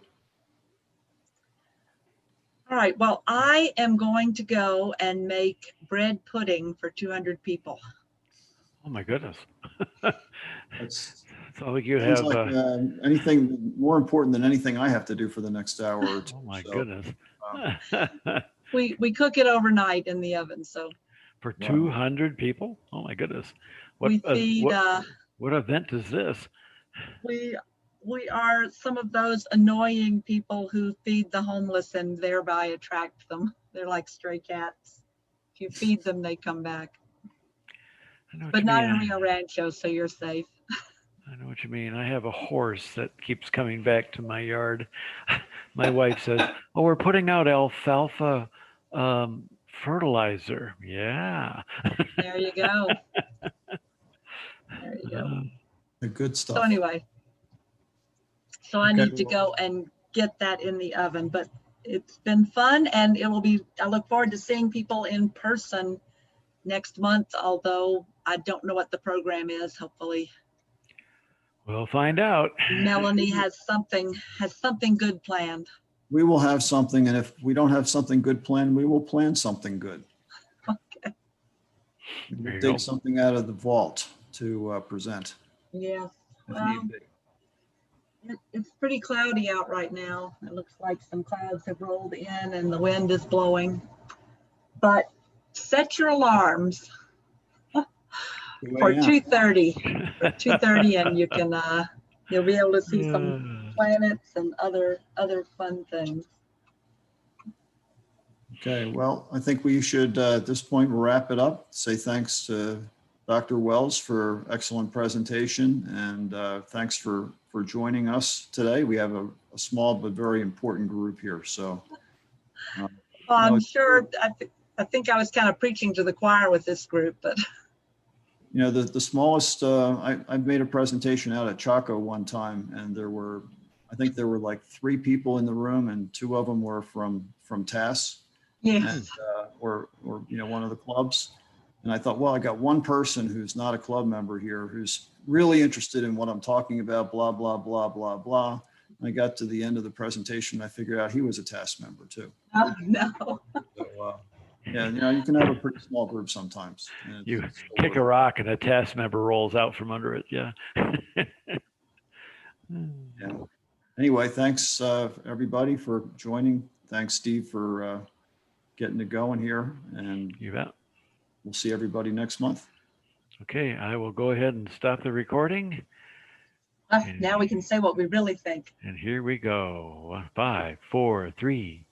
All right. Well, I am going to go and make bread pudding for 200 people. Oh my goodness. That's So you sounds have, like anything more important than anything I have to do for the next hour or two. oh my So, goodness. We cook it overnight in the oven. So For Wow. 200 people? Oh my goodness. we feed, what event is this? we are some of those annoying people who feed the homeless and thereby attract them. They're like stray cats. If you feed them, they come back. I know what But you not mean. in Rio Rancho, so you're safe. I know what you mean. I have a horse that keeps coming back to my yard. My wife says, "Oh, we're putting out alfalfa fertilizer." Yeah. There you go. There you go. The good So stuff. anyway, so I Okay, need to go and get that in the oven, but it's been fun and I look forward to seeing people in person next month, although I don't know what the program is. Hopefully We'll find out. Melanie has something good planned. We will have something, and if we don't have something good planned, we will plan something good. Okay. We'll There you dig go. something out of the vault to present. Yeah. If Well, need be. it's pretty cloudy out right now. It looks like some clouds have rolled in and the wind is blowing. But set your alarms for 2:30. For 2:30, and you can you'll be able to see some planets and other fun things. Okay, well, I think we should, at this point, wrap it up. Say thanks to Dr. Wells for excellent presentation, and thanks for joining us today. We have a small but very important group here, so. Well, I'm sure, I think I was kind of preaching to the choir with this group, but. You know, the smallest, I made a presentation out at Chaco one time, and I think there were like 3 people in the room, and 2 of them were from TAS. Yes. And, or one of the clubs. And I thought, well, I got one person who's not a club member here who's really interested in what I'm talking about, blah, blah, blah, blah, blah. And I got to the end of the presentation, I figured out he was a TAS member too. Oh, no. So, yeah, you can have a pretty small group sometimes. And You it's still kick a worth it. rock and a task member rolls out from under it. Yeah. Yeah. Anyway, thanks everybody for joining. Thanks, Steve, for getting it going here, and You bet. we'll see everybody next month. Okay, I will go ahead and stop the recording. Now we can say what we really think. And here we go. 5, 4, 3,